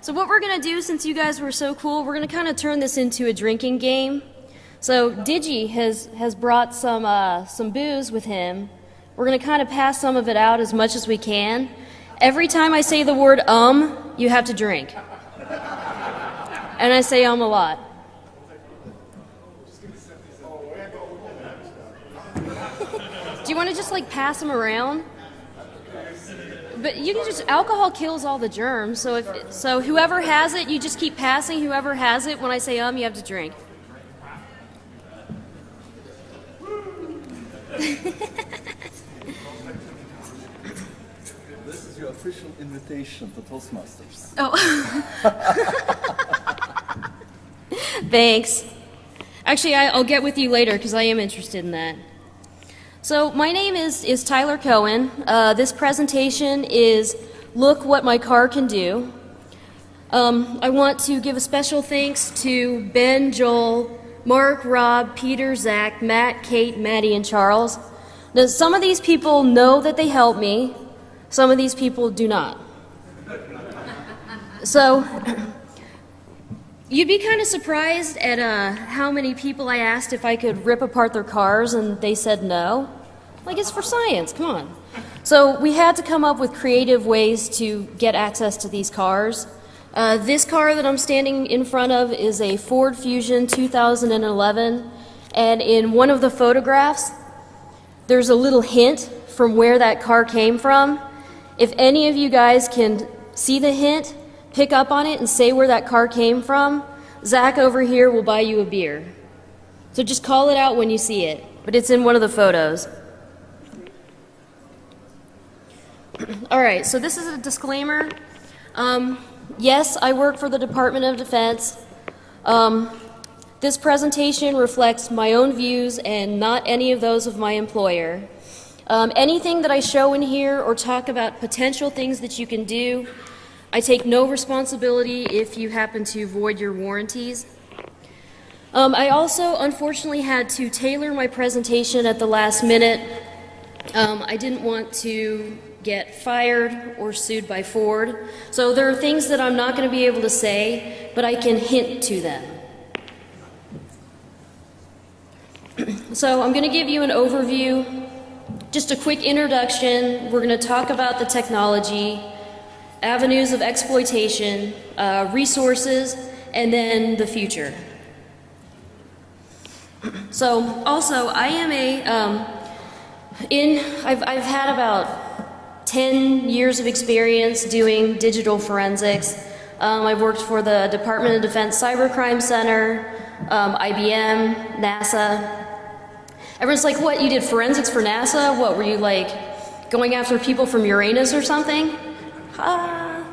So what we're going to do, since you guys were so cool, we're going to kind of turn this into a drinking game. So Digi has brought some booze with him. We're going to kind of pass some of it out as much as we can. Every time I say the word you have to drink. And I say a lot. Do you want to just like pass them around? But you can just, alcohol kills all the germs, so whoever has it, you just keep passing. Whoever has it, when I say you have to drink. This is your official invitation to Toastmasters. Oh. Thanks. Actually, I'll get with you later because I am interested in that. So my name is Tyler Cohen. This presentation is Look What My Car Can Do. I want to give a special thanks to Ben, Joel, Mark, Rob, Peter, Zach, Matt, Kate, Maddie, and Charles. Now, some of these people know that they helped me. Some of these people do not. So you'd be kind of surprised at how many people I asked if I could rip apart their cars, and they said no. Like, it's for science, come on. So we had to come up with creative ways to get access to these cars. This car that I'm standing in front of is a Ford Fusion 2011, and in one of the photographs, there's a little hint from where that car came from. If any of you guys can see the hint, pick up on it and say where that car came from, Zach over here will buy you a beer. So just call it out when you see it, but it's in one of the photos. All right, so this is a disclaimer. Yes, I work for the Department of Defense. This presentation reflects my own views and not any of those of my employer. Anything that I show in here or talk about potential things that you can do, I take no responsibility if you happen to void your warranties. I also unfortunately had to tailor my presentation at the last minute. I didn't want to get fired or sued by Ford. So there are things that I'm not going to be able to say, but I can hint to them. So I'm going to give you an overview, just a quick introduction. We're going to talk about the technology, avenues of exploitation, resources, and then the future. So also, I am I've had about 10 years of experience doing digital forensics. I've worked for the Department of Defense Cybercrime Center, IBM, NASA. Everyone's like, what, you did forensics for NASA? What, were you like going after people from Uranus or something? Ah.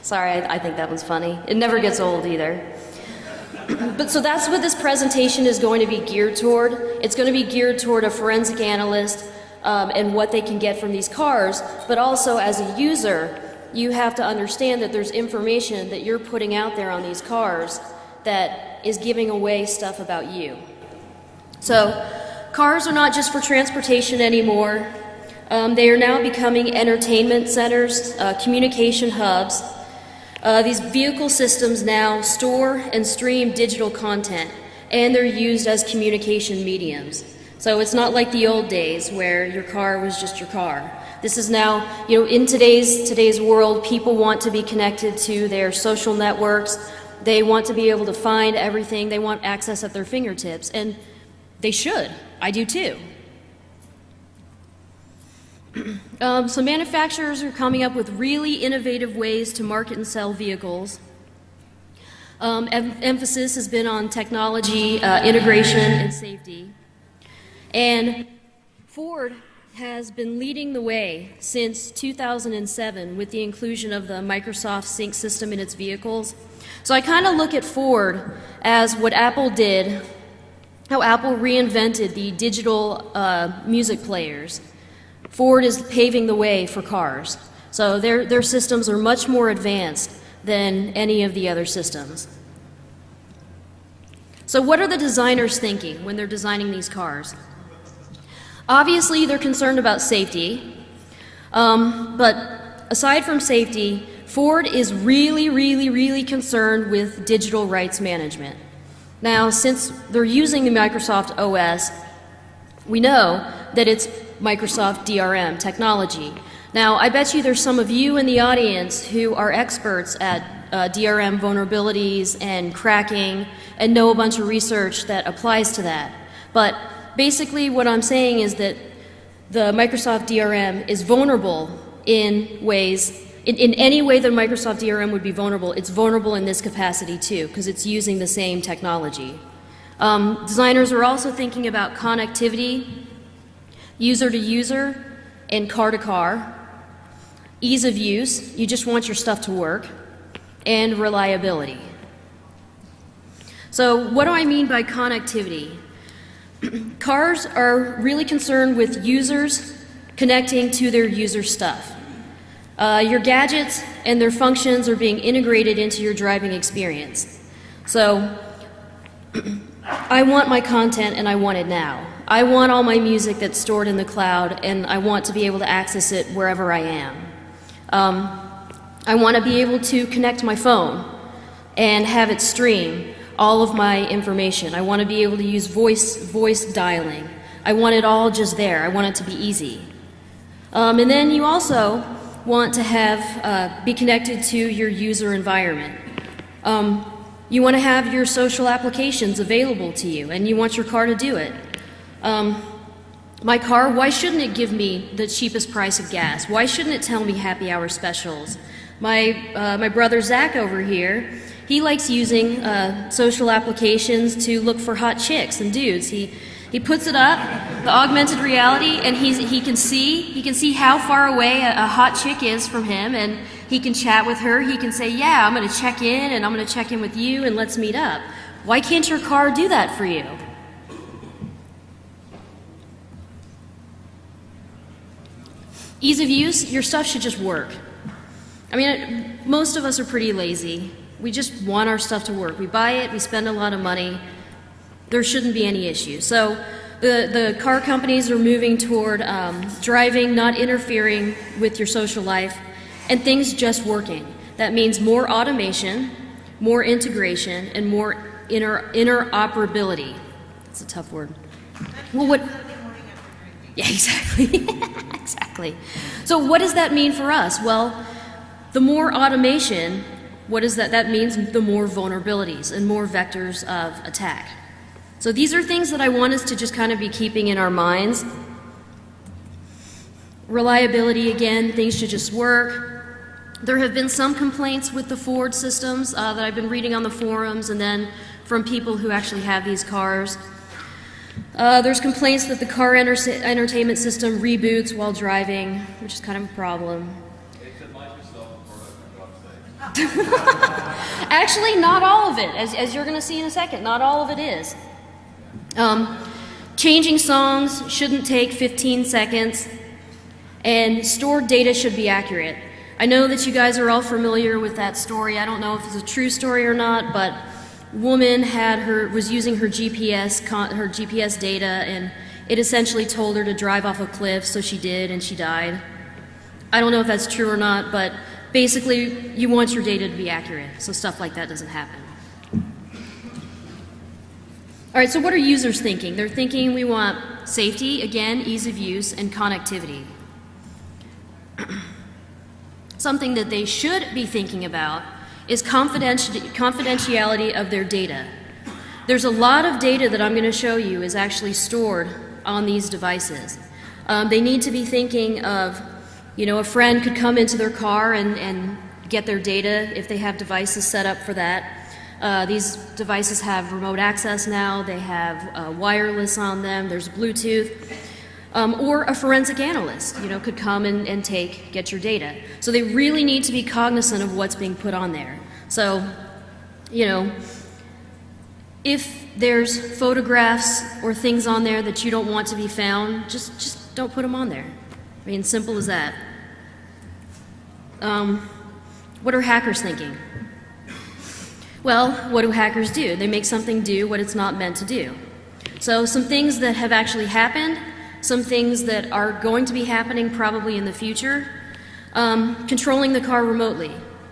Sorry, I think that one's funny. It never gets old either. But so that's what this presentation is going to be geared toward. It's going to be geared toward a forensic analyst and what they can get from these cars, but also as a user, you have to understand that there's information that you're putting out there on these cars that is giving away stuff about you. So cars are not just for transportation anymore. They are now becoming entertainment centers, communication hubs. These vehicle systems now store and stream digital content, and they're used as communication mediums. So it's not like the old days where your car was just your car. This is now, in today's world, people want to be connected to their social networks. They want to be able to find everything. They want access at their fingertips, and they should. I do too. So manufacturers are coming up with really innovative ways to market and sell vehicles. Emphasis has been on technology, integration, and safety. And Ford has been leading the way since 2007 with the inclusion of the Microsoft Sync system in its vehicles. So I kind of look at Ford as what Apple did, how Apple reinvented the digital music players. Ford is paving the way for cars. So their systems are much more advanced than any of the other systems. So what are the designers thinking when they're designing these cars? Obviously, they're concerned about safety, but aside from safety, Ford is really concerned with digital rights management. Now, since they're using the Microsoft OS, we know that it's Microsoft DRM technology. Now, I bet you there's some of you in the audience who are experts at DRM vulnerabilities and cracking and know a bunch of research that applies to that. But basically what I'm saying is that the Microsoft DRM is vulnerable in ways, in any way that Microsoft DRM would be vulnerable, it's vulnerable in this capacity too, because it's using the same technology. Designers are also thinking about connectivity, user to user, and car to car, ease of use, you just want your stuff to work, and reliability. So what do I mean by connectivity? Cars are really concerned with users connecting to their user stuff. Your gadgets and their functions are being integrated into your driving experience. So I want my content and I want it now. I want all my music that's stored in the cloud and I want to be able to access it wherever I am. I want to be able to connect my phone and have it stream all of my information. I want to be able to use voice dialing. I want it all just there. I want it to be easy. And then you also want to have be connected to your user environment. You want to have your social applications available to you, and you want your car to do it. My car, why shouldn't it give me the cheapest price of gas? Why shouldn't it tell me happy hour specials? My brother Zach over here, he likes using social applications to look for hot chicks and dudes. He puts it up, the augmented reality, and he can see how far away a hot chick is from him, and he can chat with her. He can say, yeah, I'm going to check in, and I'm going to check in with you, and let's meet up. Why can't your car do that for you? Ease of use, your stuff should just work. I mean, most of us are pretty lazy. We just want our stuff to work. We buy it, we spend a lot of money. There shouldn't be any issues. So the car companies are moving toward driving, not interfering with your social life, and things just working. That means more automation, more integration, and more interoperability. That's a tough word. Well, what? Yeah, exactly. Exactly. So what does that mean for us? Well, the more automation, what does that? That means the more vulnerabilities and more vectors of attack. So these are things that I want us to just kind of be keeping in our minds. Reliability, again, things should just work. There have been some complaints with the Ford systems that I've been reading on the forums and then from people who actually have these cars. There's complaints that the car entertainment system reboots while driving, which is kind of a problem. Actually, not all of it, as you're going to see in a second, not all of it is. Changing songs shouldn't take 15 seconds, and stored data should be accurate. I know that you guys are all familiar with that story. I don't know if it's a true story or not, but woman was using her GPS data, and it essentially told her to drive off a cliff, so she did, and she died. I don't know if that's true or not, but basically you want your data to be accurate, so stuff like that doesn't happen. All right, so what are users thinking? They're thinking we want safety, again, ease of use, and connectivity. Something that they should be thinking about is confidentiality of their data. There's a lot of data that I'm going to show you is actually stored on these devices. They need to be thinking of, a friend could come into their car and get their data if they have devices set up for that. These devices have remote access now, they have wireless on them, there's Bluetooth. Or a forensic analyst, could come and get your data. So they really need to be cognizant of what's being put on there. So, if there's photographs or things on there that you don't want to be found, just don't put them on there. I mean, simple as that. What are hackers thinking? Well, what do hackers do? They make something do what it's not meant to do. So some things that have actually happened, some things that are going to be happening probably in the future. Controlling the car remotely.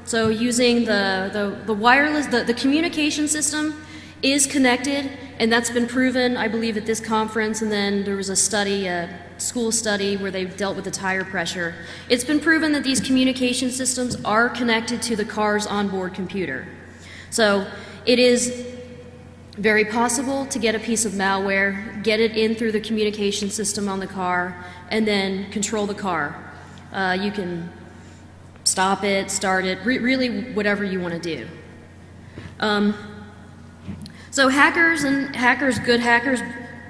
So using the wireless, the communication system is connected, and that's been proven, I believe, at this conference, and then there was a study, a school study, where they dealt with the tire pressure. It's been proven that these communication systems are connected to the car's onboard computer. So it is very possible to get a piece of malware, get it in through the communication system on the car, and then control the car. You can stop it, start it, really whatever you want to do. So hackers and good hackers,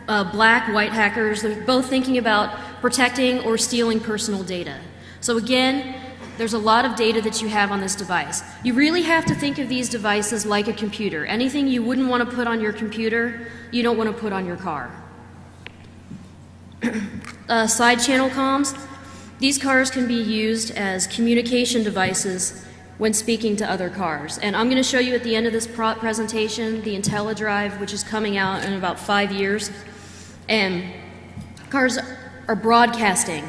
black, white hackers, they're both thinking about protecting or stealing personal data. So again, there's a lot of data that you have on this device. You really have to think of these devices like a computer. Anything you wouldn't want to put on your computer, you don't want to put on your car. Side channel comms. These cars can be used as communication devices when speaking to other cars. And I'm going to show you at the end of this presentation the IntelliDrive, which is coming out in about 5 years. And cars are broadcasting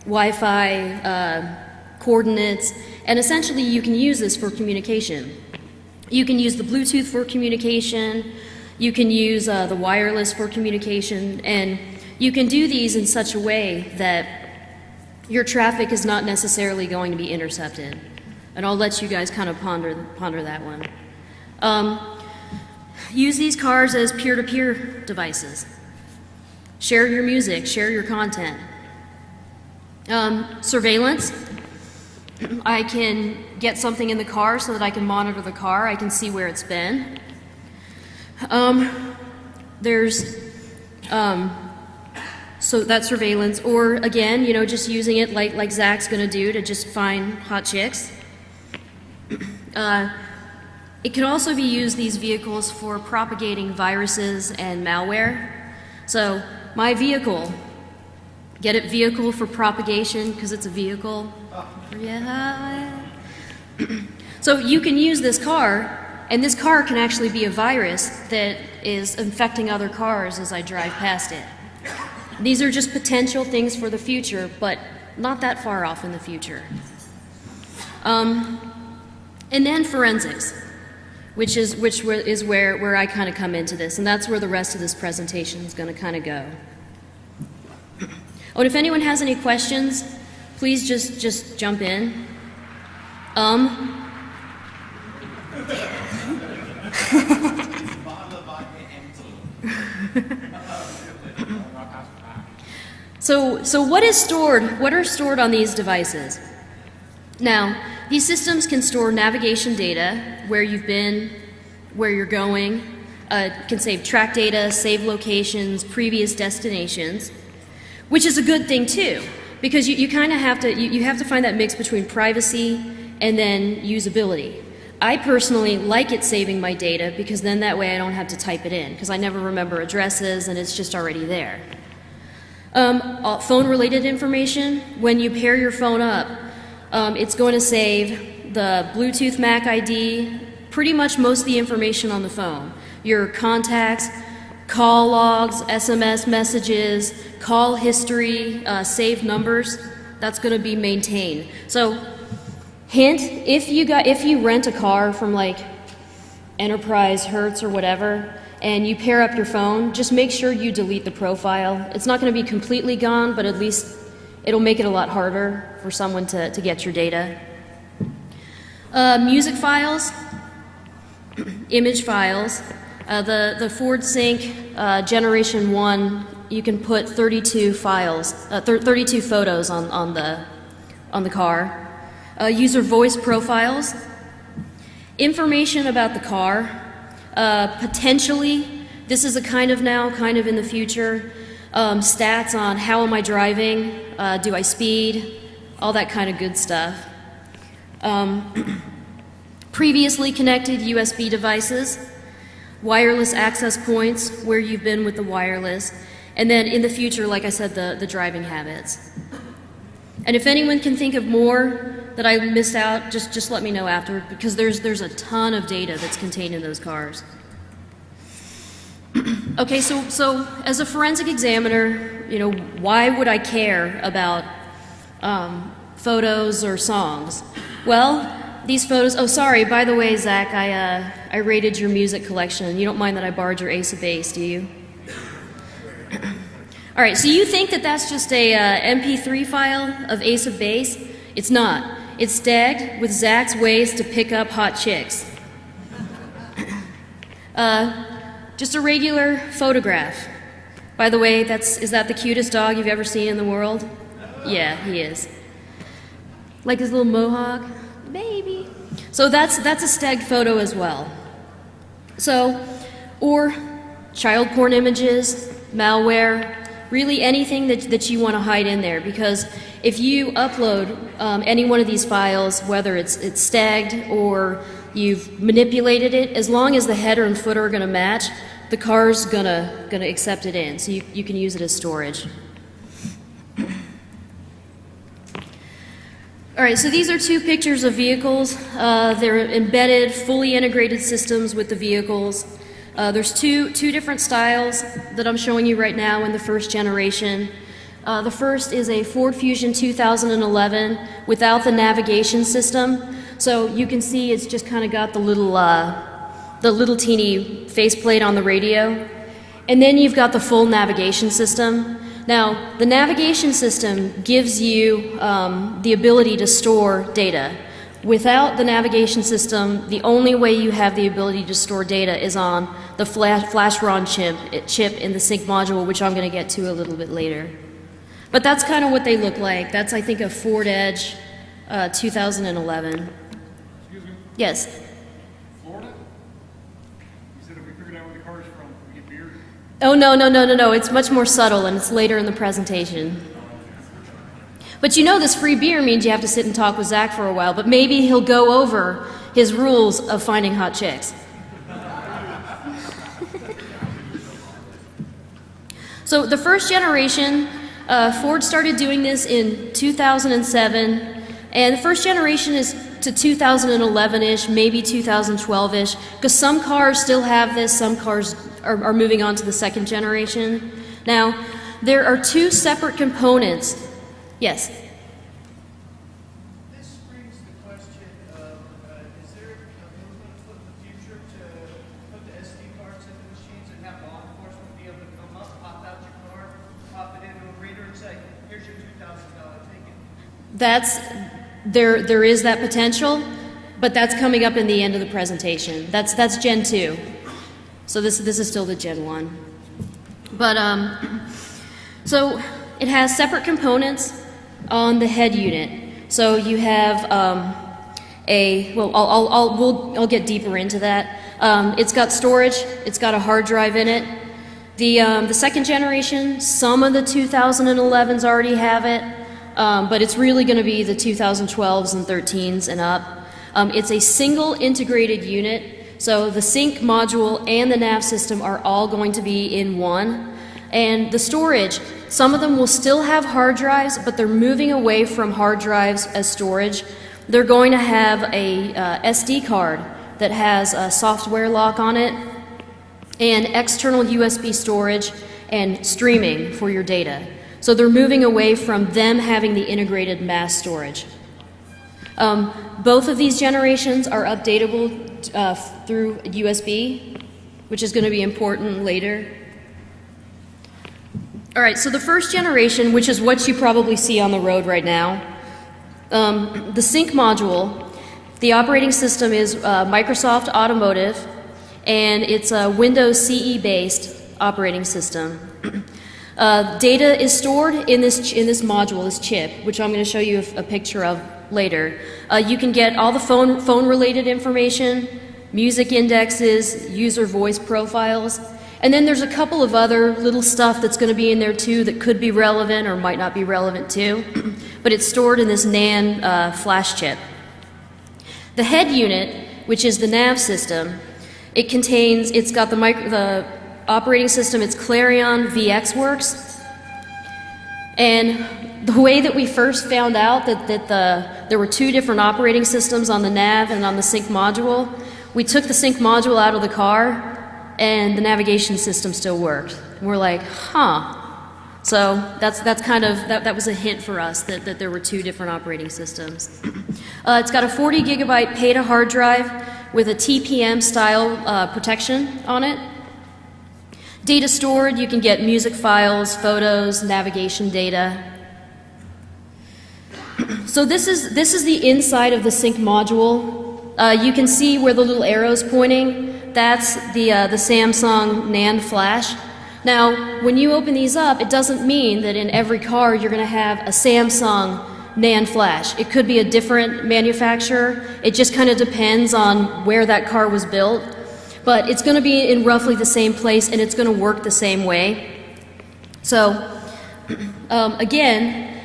Wi-Fi coordinates, and essentially you can use this for communication. You can use the Bluetooth for communication, you can use the wireless for communication, and you can do these in such a way that your traffic is not necessarily going to be intercepted. And I'll let you guys kind of ponder that one. Use these cars as peer-to-peer devices. Share your music, share your content. Surveillance. I can get something in the car so that I can monitor the car. I can see where it's been. So that's surveillance, or again, just using it like Zach's going to do to just find hot chicks. It can also be used, these vehicles, for propagating viruses and malware. So my vehicle, get it, vehicle for propagation, because it's a vehicle. Yeah. So you can use this car, and this car can actually be a virus that is infecting other cars as I drive past it. These are just potential things for the future, but not that far off in the future. And then forensics, which is where I kind of come into this, and that's where the rest of this presentation is going to kind of go. Oh, and if anyone has any questions, please just jump in. So what is stored? What are stored on these devices? Now, these systems can store navigation data, where you've been, where you're going, can save track data, save locations, previous destinations, which is a good thing too, because you kind of have to find that mix between privacy and then usability. I personally like it saving my data, because then that way I don't have to type it in, because I never remember addresses and it's just already there. Phone-related information, when you pair your phone up, it's going to save the Bluetooth MAC ID, pretty much most of the information on the phone. Your contacts, call logs, SMS messages, call history, saved numbers, that's going to be maintained. So, hint, if you rent a car from like Enterprise, Hertz, or whatever, and you pair up your phone, just make sure you delete the profile. It's not going to be completely gone, but at least it'll make it a lot harder for someone to get your data. Music files, image files. The Ford Sync Generation 1, you can put 32 files, 32 photos on the car. User voice profiles. Information about the car. Potentially, this is a kind of in the future, stats on how am I driving, do I speed, all that kind of good stuff. Previously connected USB devices, wireless access points, where you've been with the wireless, and then in the future, like I said, the driving habits. And if anyone can think of more that I missed out, just let me know after, because there's a ton of data that's contained in those cars. Okay, so as a forensic examiner, why would I care about photos or songs? Well, these photos. Oh, sorry. By the way, Zach, I rated your music collection. You don't mind that I borrowed your Ace of Base, do you? All right. So you think that that's just a MP3 file of Ace of Base? It's not. It's tagged with Zach's ways to pick up hot chicks. Just a regular photograph. By the way, is that the cutest dog you've ever seen in the world? Yeah, he is. Like his little mohawk, baby. So that's a stagged photo as well. So, or child porn images, malware, really anything that you want to hide in there, because if you upload any one of these files, whether it's stagged or you've manipulated it, as long as the header and footer are going to match, the car's gonna accept it in, so you can use it as storage. All right, so these are two pictures of vehicles. They're embedded, fully integrated systems with the vehicles. There's two different styles that I'm showing you right now in the first generation. The first is a Ford Fusion 2011 without the navigation system. So you can see it's just kind of got the little teeny faceplate on the radio. And then you've got the full navigation system. Now, the navigation system gives you the ability to store data. Without the navigation system, the only way you have the ability to store data is on the flash ROM chip in the sync module, which I'm going to get to a little bit later. But that's kind of what they look like. That's, I think, a Ford Edge 2011. Excuse me? Yes? Florida? You said if we figured out where the car is from, we get beer? Oh, no. It's much more subtle, and it's later in the presentation. But you know this free beer means you have to sit and talk with Zach for a while, but maybe he'll go over his rules of finding hot chicks. So the first generation, Ford started doing this in 2007, and the first generation is to 2011-ish, maybe 2012-ish, because some cars still have this, some cars are moving on to the second generation. Now, there are two separate components. Yes? This brings the question of, is there a movement in the future to put the SD cards in the machines and have law enforcement be able to come up, pop out your card, pop it into a reader and say, here's your $2,000 ticket? There is that potential, but that's coming up in the end of the presentation. That's Gen 2. So this is still the Gen 1. But, so it has separate components on the head unit. So you have I'll get deeper into that. It's got storage. It's got a hard drive in it. The second generation, some of the 2011s already have it, but it's really going to be the 2012s and 13s and up. It's a single integrated unit. So the sync module and the nav system are all going to be in one. And the storage, some of them will still have hard drives, but they're moving away from hard drives as storage. They're going to have a SD card that has a software lock on it, and external USB storage and streaming for your data. So they're moving away from them having the integrated mass storage. Both of these generations are updatable through USB, which is going to be important later. All right, so the first generation, which is what you probably see on the road right now, the sync module, the operating system is Microsoft Automotive, and it's a Windows CE-based operating system. Data is stored in this module, this chip, which I'm going to show you a picture of later. You can get all the phone-related information, music indexes, user voice profiles, and then there's a couple of other little stuff that's going to be in there too that could be relevant or might not be relevant too, but it's stored in this NAND flash chip. The head unit, which is the nav system, it's got the operating system, it's Clarion VxWorks, and the way that we first found out that there were two different operating systems on the nav and on the sync module, we took the sync module out of the car, and the navigation system still worked. And we're like, huh, So that's kind of, that was a hint for us that there were two different operating systems. It's got a 40 gigabyte PATA hard drive with a TPM style protection on it. Data stored, you can get music files, photos, navigation data. So this is the inside of the sync module. You can see where the little arrow's pointing. That's the Samsung NAND flash. Now, when you open these up, it doesn't mean that in every car you're going to have a Samsung NAND flash. It could be a different manufacturer. It just kind of depends on where that car was built. But it's going to be in roughly the same place, and it's going to work the same way. So, again,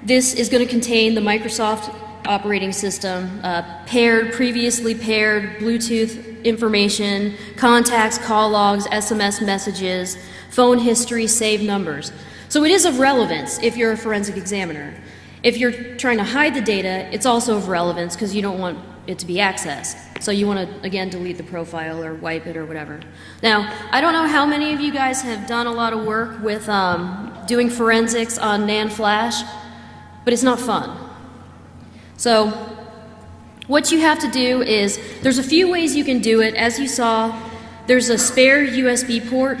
this is going to contain the Microsoft operating system, previously paired Bluetooth information, contacts, call logs, SMS messages, phone history, saved numbers. So it is of relevance if you're a forensic examiner. If you're trying to hide the data, it's also of relevance because you don't want it to be accessed. So you want to, again, delete the profile or wipe it or whatever. Now, I don't know how many of you guys have done a lot of work with doing forensics on NAND flash, but it's not fun. So what you have to do is, there's a few ways you can do it. As you saw, there's a spare USB port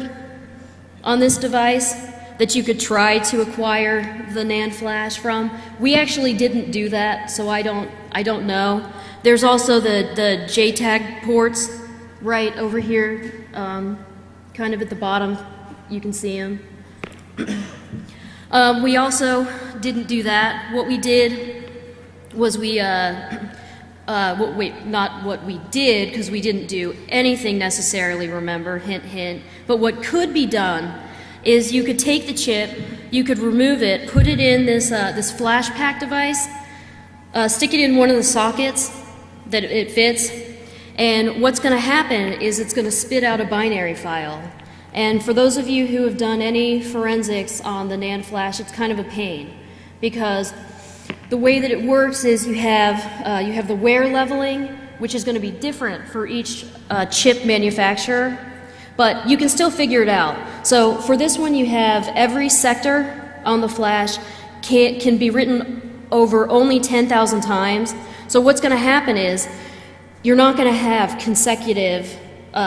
on this device that you could try to acquire the NAND flash from. We actually didn't do that, so I don't know. There's also the JTAG ports right over here, kind of at the bottom. You can see them. We also didn't do that. What we did was not what we did, because we didn't do anything necessarily, remember, hint, hint. But what could be done is you could take the chip, you could remove it, put it in this flash pack device, stick it in one of the sockets that it fits, and what's going to happen is it's going to spit out a binary file. And for those of you who have done any forensics on the NAND flash, it's kind of a pain, because the way that it works is you have the wear leveling, which is going to be different for each chip manufacturer, but you can still figure it out. So for this one, you have every sector on the flash can be written over only 10,000 times. So what's going to happen is you're not going to have consecutive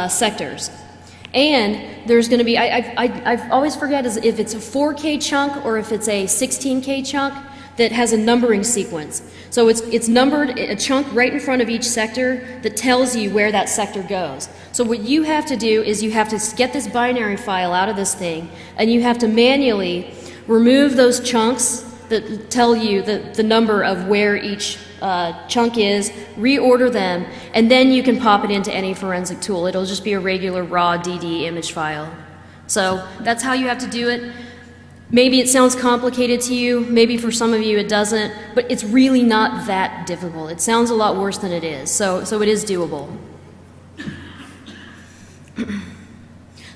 sectors. And there's going to be, I always forget if it's a 4K chunk or if it's a 16K chunk that has a numbering sequence. So it's numbered, a chunk right in front of each sector that tells you where that sector goes. So what you have to do is you have to get this binary file out of this thing, and you have to manually remove those chunks that tell you the number of where each chunk is, reorder them, and then you can pop it into any forensic tool. It'll just be a regular raw DD image file. So that's how you have to do it. Maybe it sounds complicated to you, maybe for some of you it doesn't, but it's really not that difficult. It sounds a lot worse than it is, so it is doable.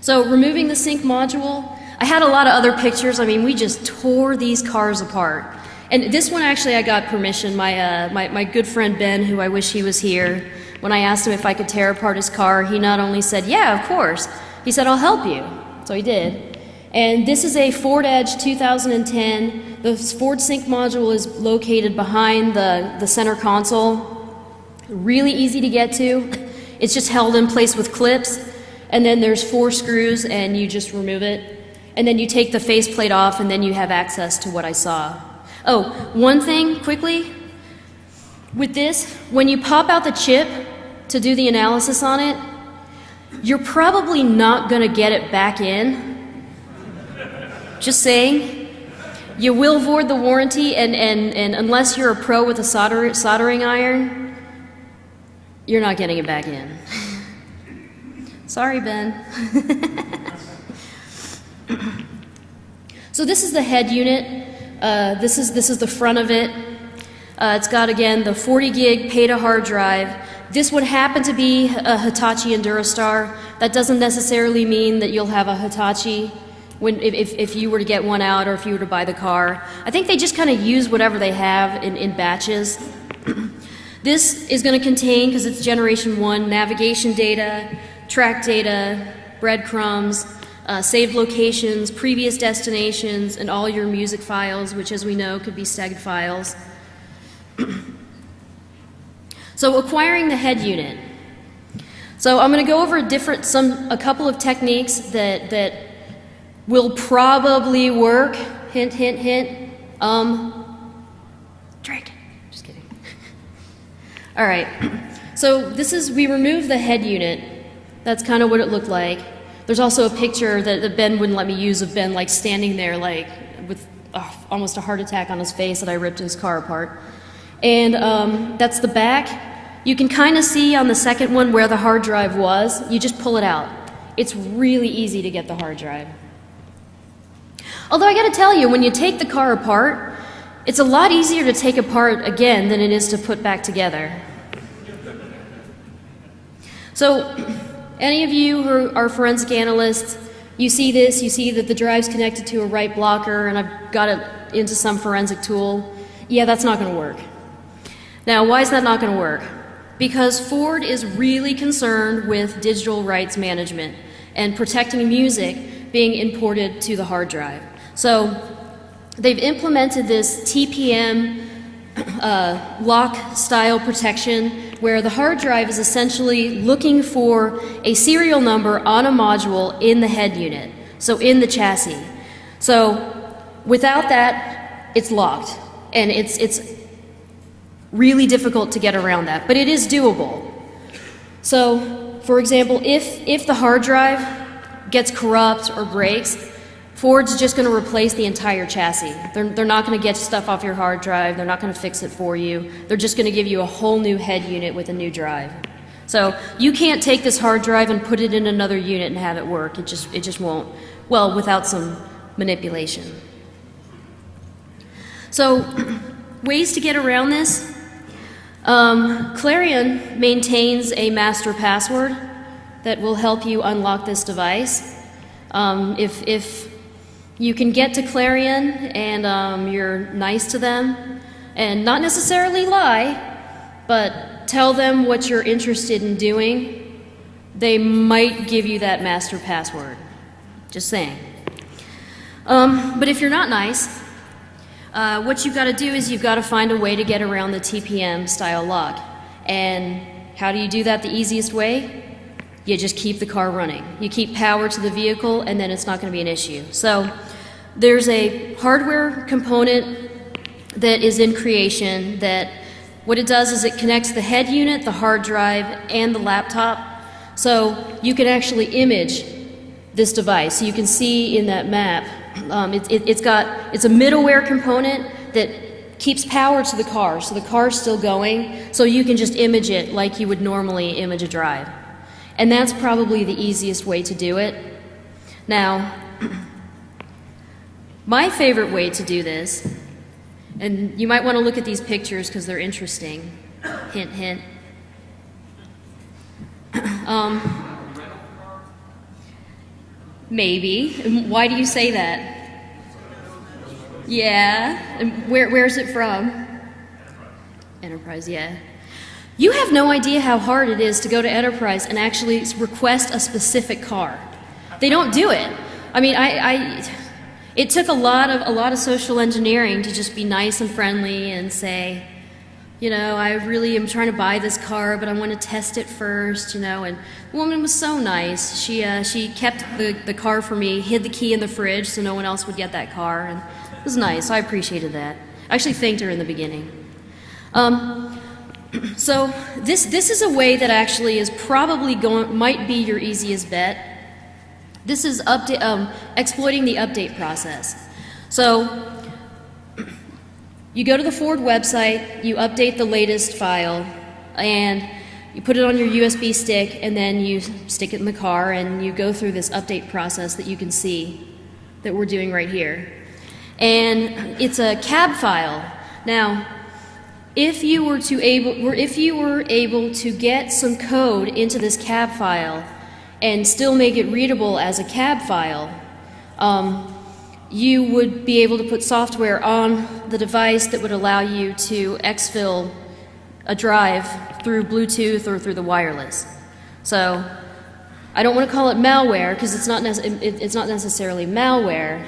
So removing the sync module, I had a lot of other pictures. I mean, we just tore these cars apart. And this one actually I got permission. My good friend Ben, who I wish he was here, when I asked him if I could tear apart his car, he not only said, yeah, of course, he said, I'll help you. So he did. And this is a Ford Edge 2010. The Ford Sync module is located behind the center console. Really easy to get to. It's just held in place with clips. And then there's 4 screws, and you just remove it. And then you take the faceplate off, and then you have access to what I saw. Oh, one thing quickly. With this, when you pop out the chip to do the analysis on it, you're probably not going to get it back in. Just saying. You will void the warranty, and unless you're a pro with a soldering iron, you're not getting it back in. Sorry, Ben. So this is the head unit. This is the front of it. It's got, again, the 40 gig PATA hard drive. This would happen to be a Hitachi Endurostar. That doesn't necessarily mean that you'll have a Hitachi if you were to get one out or if you were to buy the car. I think they just kind of use whatever they have in batches. This is going to contain, because it's generation 1, navigation data, track data, breadcrumbs, saved locations, previous destinations, and all your music files, which as we know could be STEG files. So acquiring the head unit. So I'm going to go over a couple of techniques that will probably work. Hint, hint, hint. Drink. Just kidding. All right. So we removed the head unit. That's kind of what it looked like. There's also a picture that Ben wouldn't let me use of Ben like standing there like with almost a heart attack on his face that I ripped his car apart. And that's the back. You can kind of see on the second one where the hard drive was. You just pull it out. It's really easy to get the hard drive. Although I gotta tell you, when you take the car apart, it's a lot easier to take apart again than it is to put back together. So, any of you who are forensic analysts, you see this, you see that the drive's connected to a write blocker and I've got it into some forensic tool. Yeah, that's not gonna work. Now, why is that not gonna work? Because Ford is really concerned with digital rights management and protecting music being imported to the hard drive. So they've implemented this TPM lock style protection where the hard drive is essentially looking for a serial number on a module in the head unit, so in the chassis. So without that, it's locked, and it's really difficult to get around that, but it is doable. So, for example, if the hard drive gets corrupt or breaks, Ford's just going to replace the entire chassis. They're not going to get stuff off your hard drive. They're not going to fix it for you. They're just going to give you a whole new head unit with a new drive. So you can't take this hard drive and put it in another unit and have it work. It just won't. Well, without some manipulation. So ways to get around this. Clarion maintains a master password that will help you unlock this device. If you can get to Clarion and you're nice to them and not necessarily lie, but tell them what you're interested in doing, they might give you that master password. Just saying. But if you're not nice, what you've got to do is you've got to find a way to get around the TPM style lock. And how do you do that the easiest way? You just keep the car running. You keep power to the vehicle and then it's not going to be an issue. So there's a hardware component that is in creation that what it does is it connects the head unit, the hard drive, and the laptop. So you can actually image this device. You can see in that map it's a middleware component that keeps power to the car, so the car's still going, so you can just image it like you would normally image a drive. And that's probably the easiest way to do it. Now, my favorite way to do this, and you might want to look at these pictures because they're interesting. Hint, hint. Maybe. Why do you say that? Yeah. And where's it from? Enterprise, yeah. You have no idea how hard it is to go to Enterprise and actually request a specific car. They don't do it. I mean, it took a lot of social engineering to just be nice and friendly and say, you know, I really am trying to buy this car, but I want to test it first, you know. And the woman was so nice. She kept the car for me, hid the key in the fridge so no one else would get that car, and it was nice. I appreciated that. I actually thanked her in the beginning. So this is a way that actually is probably might be your easiest bet. This is exploiting the update process. So you go to the Ford website, you update the latest file, and you put it on your USB stick, and then you stick it in the car, and you go through this update process that you can see that we're doing right here. And it's a cab file. Now, if you were able to get some code into this cab file and still make it readable as a cab file, you would be able to put software on the device that would allow you to exfil a drive through Bluetooth or through the wireless. So I don't want to call it malware because it's not necessarily malware,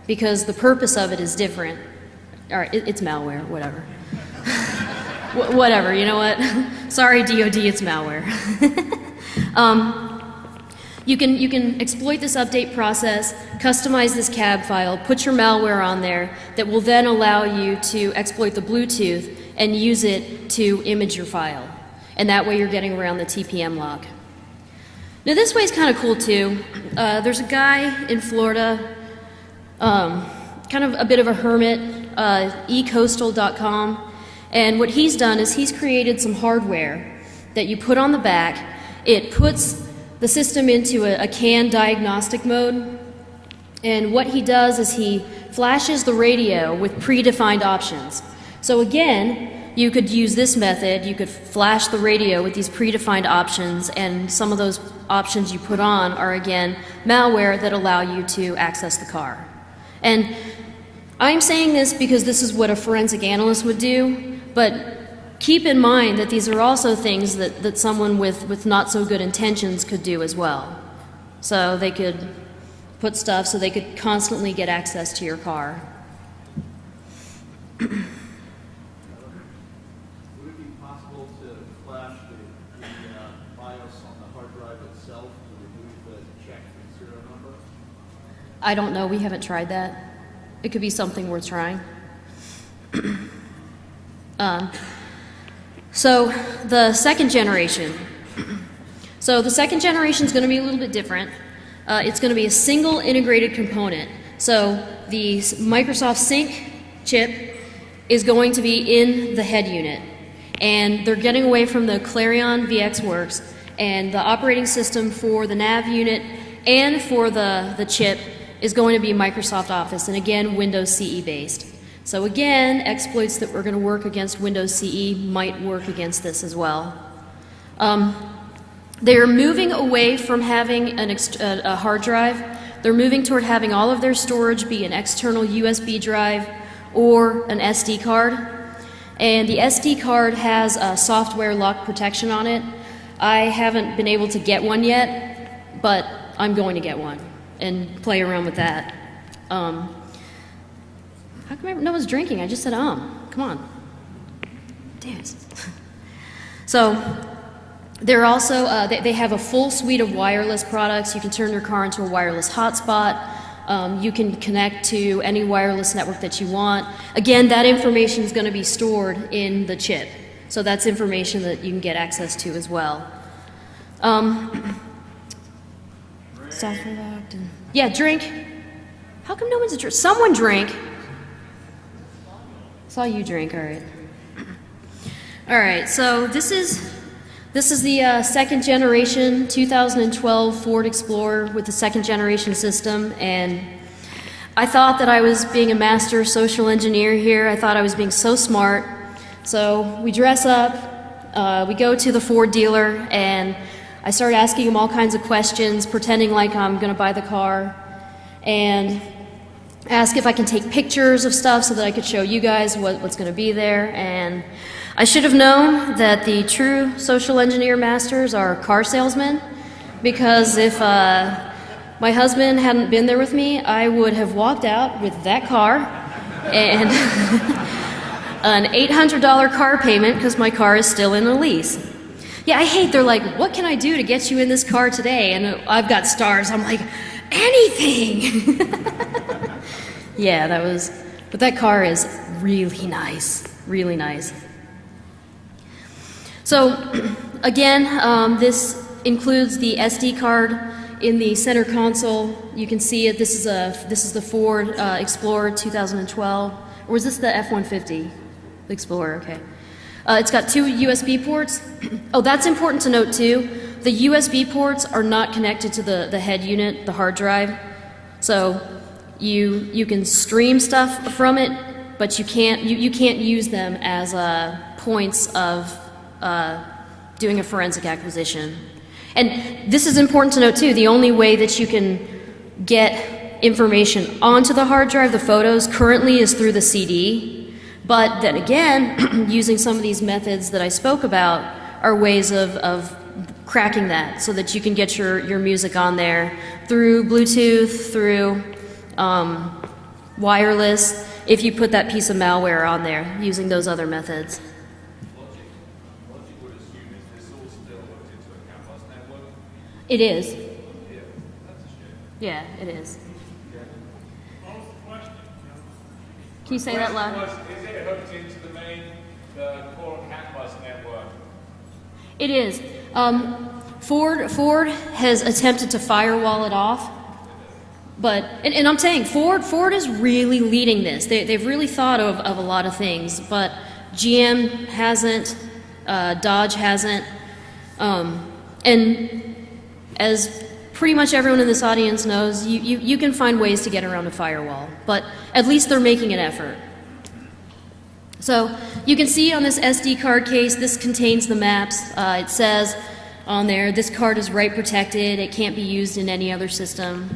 because the purpose of it is different. All right, it's malware, whatever. Whatever, you know what? Sorry, DoD, it's malware. You can exploit this update process, customize this cab file, put your malware on there that will then allow you to exploit the Bluetooth and use it to image your file. And that way you're getting around the TPM lock. Now this way is kind of cool too. There's a guy in Florida, kind of a bit of a hermit, ecoastal.com, and what he's done is he's created some hardware that you put on the back. It puts the system into a CAN diagnostic mode, and what he does is he flashes the radio with predefined options. So again, you could use this method. You could flash the radio with these predefined options, and some of those options you put on are again malware that allow you to access the car. And I'm saying this because this is what a forensic analyst would do, but keep in mind that these are also things that someone with not so good intentions could do as well. So they could put stuff so they could constantly get access to your car. Would it be possible to flash the BIOS on the hard drive itself to remove the check and serial number? I don't know. We haven't tried that. It could be something worth trying. So the second generation. So the second generation is going to be a little bit different. It's going to be a single integrated component. So the Microsoft Sync chip is going to be in the head unit. And they're getting away from the Clarion VxWorks, and the operating system for the nav unit and for the chip is going to be Microsoft Office, and again, Windows CE based. So again, exploits that were going to work against Windows CE might work against this as well. They are moving away from having a hard drive. They're moving toward having all of their storage be an external USB drive or an SD card. And the SD card has a software lock protection on it. I haven't been able to get one yet, but I'm going to get one and play around with that. How come no one's drinking? I just said come on. Damn it. So they're also, they have a full suite of wireless products. You can turn your car into a wireless hotspot. You can connect to any wireless network that you want. Again, that information is going to be stored in the chip. So that's information that you can get access to as well. Software locked. Yeah, drink. How come no one's a drink? Someone drink. Saw you drink, all right. All right, so this is the second generation 2012 Ford Explorer with the second generation system, and I thought that I was being a master social engineer here. I thought I was being so smart. So we dress up, we go to the Ford dealer, and I start asking him all kinds of questions, pretending like I'm going to buy the car, and ask if I can take pictures of stuff so that I could show you guys what's going to be there. And I should have known that the true social engineer masters are car salesmen, because if my husband hadn't been there with me, I would have walked out with that car and an $800 car payment because my car is still in a lease. Yeah, I hate, they're like, what can I do to get you in this car today? And I've got stars. I'm like, anything. Yeah, but that car is really nice, really nice. So again, this includes the SD card in the center console. You can see it. This is the Ford Explorer 2012, or was this the F-150? The Explorer, okay. It's got two USB ports. Oh, that's important to note too. The USB ports are not connected to the head unit, the hard drive. So you can stream stuff from it, but you can't use them as points of doing a forensic acquisition. And this is important to note too. The only way that you can get information onto the hard drive, the photos, currently is through the CD. But then again, using some of these methods that I spoke about are ways of cracking that so that you can get your music on there through Bluetooth, through wireless, if you put that piece of malware on there using those other methods. Logic would assume is this all still hooked into a CAN bus network? It is. Yeah, that's a shame. Yeah, it is. What was the question? Can you say that loud? Is it hooked into the main core CAN bus network? It is. Ford has attempted to firewall it off, but and I'm saying Ford is really leading this. They've really thought of a lot of things, but GM hasn't, Dodge hasn't, and as pretty much everyone in this audience knows, you can find ways to get around a firewall, but at least they're making an effort. So you can see on this SD card case, this contains the maps. It says on there, this card is write protected. It can't be used in any other system.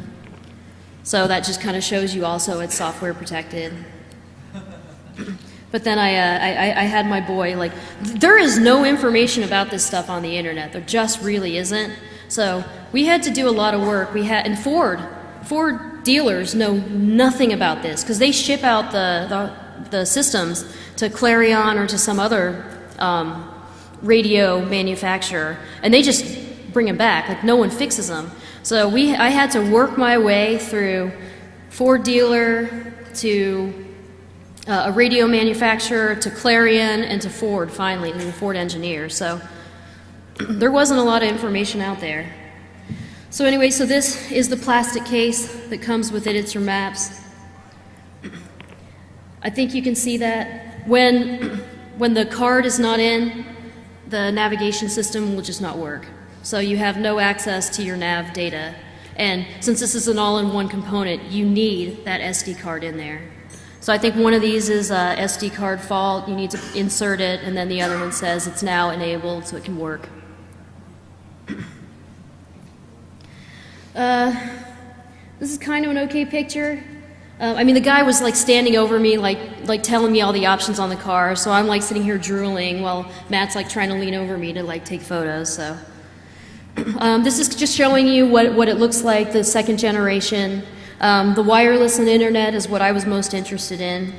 So that just kind of shows you also it's software protected. But then I had my boy, like, there is no information about this stuff on the internet. There just really isn't. So we had to do a lot of work. And Ford dealers know nothing about this because they ship out the systems to Clarion or to some other radio manufacturer, and they just bring them back. Like, no one fixes them. So I had to work my way through Ford dealer to a radio manufacturer to Clarion and to Ford finally, and the Ford engineer. So there wasn't a lot of information out there. So anyway, so this is the plastic case that comes with it. It's your maps. I think you can see that. When the card is not in, the navigation system will just not work. So you have no access to your nav data. And since this is an all-in-one component, you need that SD card in there. So I think one of these is a SD card fault. You need to insert it, and then the other one says it's now enabled so it can work. This is kind of an okay picture. I mean, the guy was like standing over me, like telling me all the options on the car. So I'm like sitting here drooling while Matt's like trying to lean over me to like take photos. So this is just showing you what it looks like, the second generation. The wireless and internet is what I was most interested in.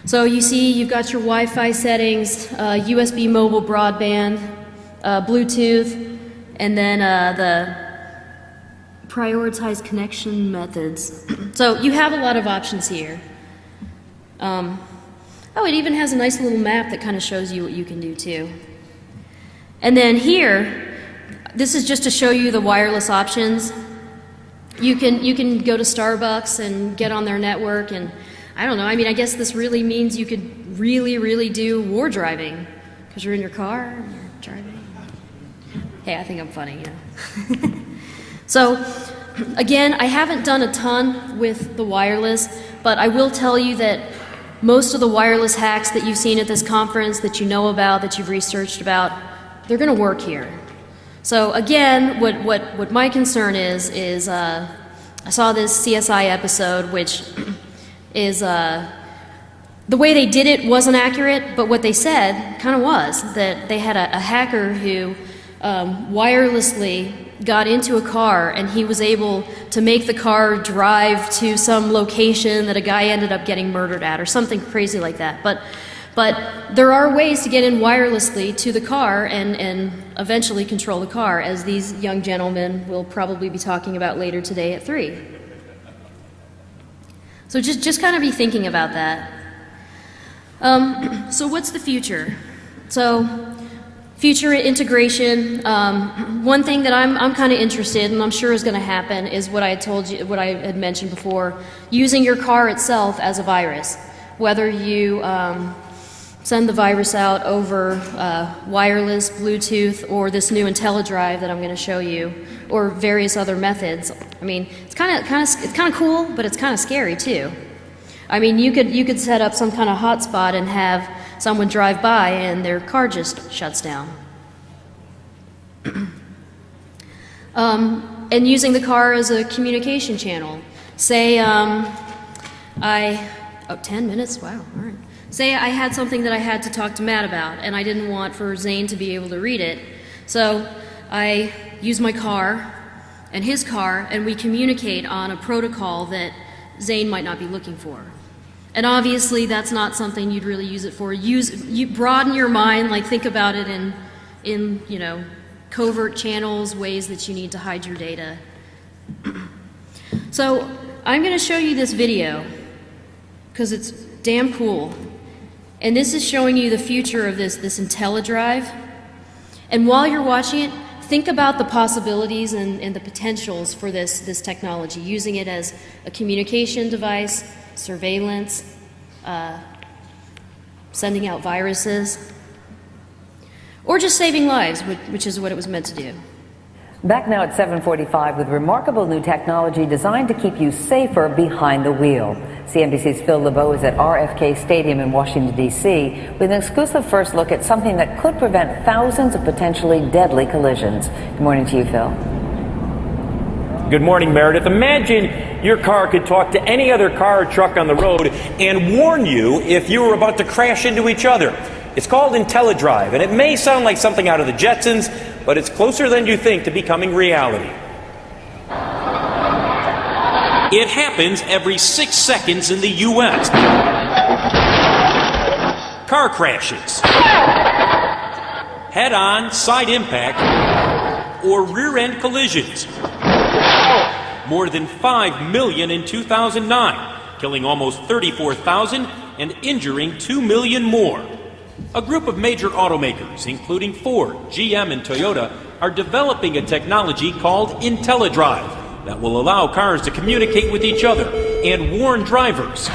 So you see, you've got your Wi-Fi settings, USB mobile broadband, Bluetooth, and then the prioritized connection methods. So you have a lot of options here. Oh, it even has a nice little map that kind of shows you what you can do too. And then here, this is just to show you the wireless options. You can go to Starbucks and get on their network, and I don't know, I mean, I guess this really means you could really do war driving because you're in your car and you're driving. Hey, I think I'm funny, yeah. So, again, I haven't done a ton with the wireless, but I will tell you that most of the wireless hacks that you've seen at this conference, that you know about, that you've researched about, they're going to work here. So, again, what my concern is I saw this CSI episode, which is the way they did it wasn't accurate, but what they said kind of was, that they had a hacker who wirelessly got into a car, and he was able to make the car drive to some location that a guy ended up getting murdered at, or something crazy like that. But there are ways to get in wirelessly to the car and eventually control the car, as these young gentlemen will probably be talking about later today at 3. So just kind of be thinking about that. So what's the future? So future integration. One thing that I'm kind of interested in, and I'm sure is going to happen, is what I had told you, what I had mentioned before, using your car itself as a virus. Whether you send the virus out over wireless, Bluetooth, or this new IntelliDrive that I'm going to show you, or various other methods. I mean, it's kind of cool, but it's kind of scary too. I mean, you could set up some kind of hotspot and have someone drive by and their car just shuts down. And using the car as a communication channel. Say 10 minutes? Wow, all right. Say I had something that I had to talk to Matt about, and I didn't want for Zane to be able to read it. So I use my car and his car, and we communicate on a protocol that Zane might not be looking for. And obviously that's not something you'd really use it for. You broaden your mind, like think about it in you know, covert channels, ways that you need to hide your data. So I'm going to show you this video because it's damn cool. And this is showing you the future of this IntelliDrive. And while you're watching it, think about the possibilities and the potentials for this technology, using it as a communication device, surveillance, sending out viruses, or just saving lives, which is what it was meant to do. Back now at 7:45 with remarkable new technology designed to keep you safer behind the wheel. CNBC's Phil LeBeau is at RFK Stadium in Washington, D.C. with an exclusive first look at something that could prevent thousands of potentially deadly collisions. Good morning to you, Phil. Good morning, Meredith. Imagine your car could talk to any other car or truck on the road and warn you if you were about to crash into each other. It's called IntelliDrive, and it may sound like something out of the Jetsons, but it's closer than you think to becoming reality. It happens every 6 seconds in the U.S. Car crashes, head-on, side impact, or rear-end collisions. More than 5 million in 2009, killing almost 34,000 and injuring 2 million more. A group of major automakers, including Ford, GM, and Toyota, are developing a technology called IntelliDrive that will allow cars to communicate with each other and warn drivers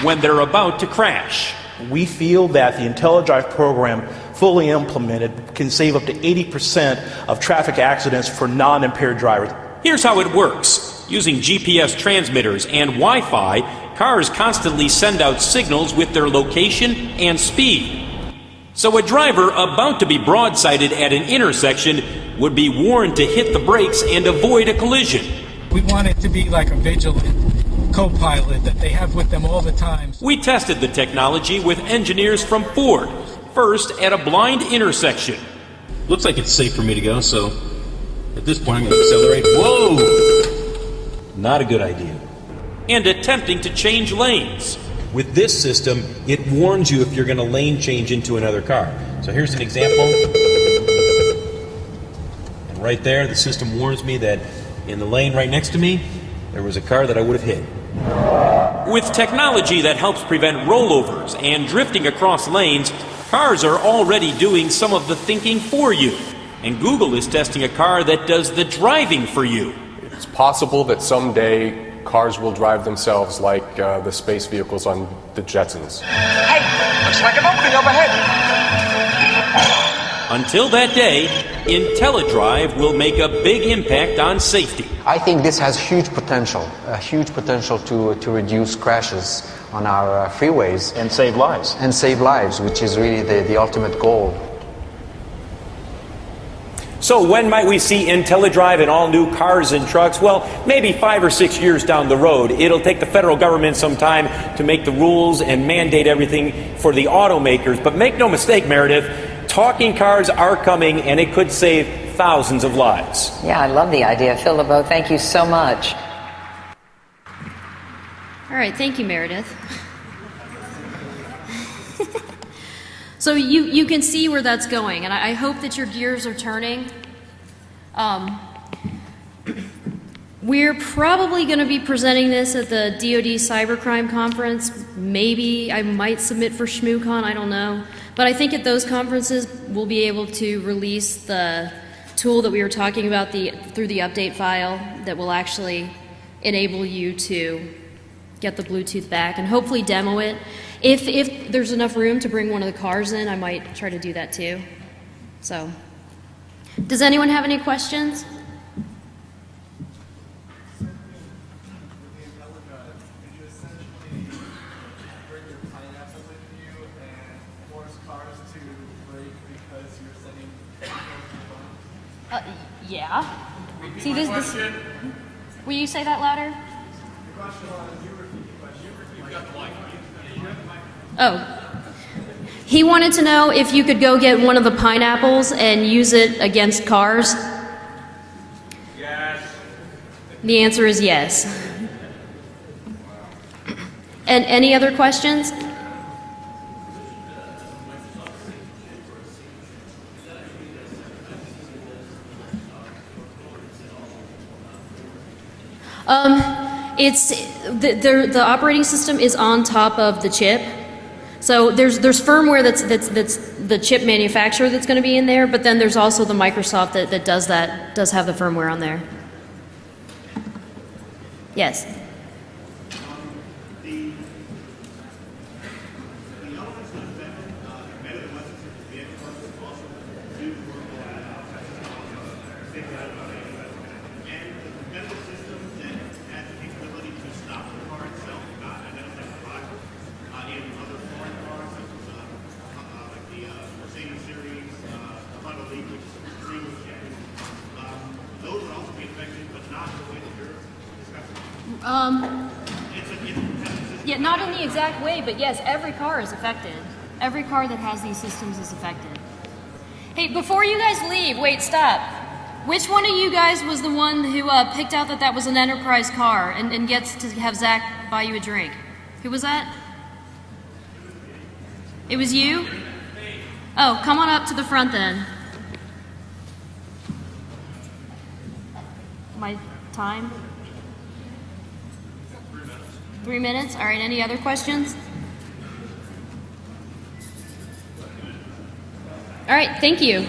when they're about to crash. We feel that the IntelliDrive program, fully implemented, can save up to 80% of traffic accidents for non-impaired drivers. Here's how it works. Using GPS transmitters and Wi-Fi, cars constantly send out signals with their location and speed. So a driver about to be broadsided at an intersection would be warned to hit the brakes and avoid a collision. We want it to be like a vigilant co-pilot that they have with them all the time. We tested the technology with engineers from Ford, first at a blind intersection. Looks like it's safe for me to go, so at this point I'm going to accelerate. Whoa! Not a good idea. And attempting to change lanes. With this system, it warns you if you're going to lane change into another car. So here's an example. And right there, the system warns me that in the lane right next to me, there was a car that I would have hit. With technology that helps prevent rollovers and drifting across lanes, cars are already doing some of the thinking for you. And Google is testing a car that does the driving for you. It's possible that someday cars will drive themselves like the space vehicles on the Jetsons. Hey, looks like an opening overhead. Until that day, IntelliDrive will make a big impact on safety. I think this has huge potential to reduce crashes on our freeways. And save lives. And save lives, which is really the ultimate goal. So when might we see IntelliDrive in all new cars and trucks? Well, maybe 5 or 6 years down the road. It'll take the federal government some time to make the rules and mandate everything for the automakers. But make no mistake, Meredith, talking cars are coming, and it could save thousands of lives. Yeah, I love the idea. Phil LeBeau, thank you so much. All right, thank you, Meredith. So you can see where that's going, and I hope that your gears are turning. We're probably going to be presenting this at the DoD Cybercrime Conference. Maybe I might submit for ShmooCon, I don't know. But I think at those conferences we'll be able to release the tool that we were talking about through the update file that will actually enable you to get the Bluetooth back and hopefully demo it. If there's enough room to bring one of the cars in, I might try to do that too. So, does anyone have any questions? Yeah. See this. Will you say that louder? Oh. He wanted to know if you could go get one of the pineapples and use it against cars. Yes. The answer is yes. And any other questions? It's the operating system is on top of the chip. So there's firmware that's the chip manufacturer that's going to be in there, but then there's also the Microsoft that does have the firmware on there. Yes. Yeah, not in the exact way, but yes, every car is affected. Every car that has these systems is affected. Hey, before you guys leave, wait, stop. Which one of you guys was the one who picked out that was an Enterprise car and gets to have Zach buy you a drink? Who was that? It was you? Oh, come on up to the front then. My time? 3 minutes? All right, any other questions? All right, thank you.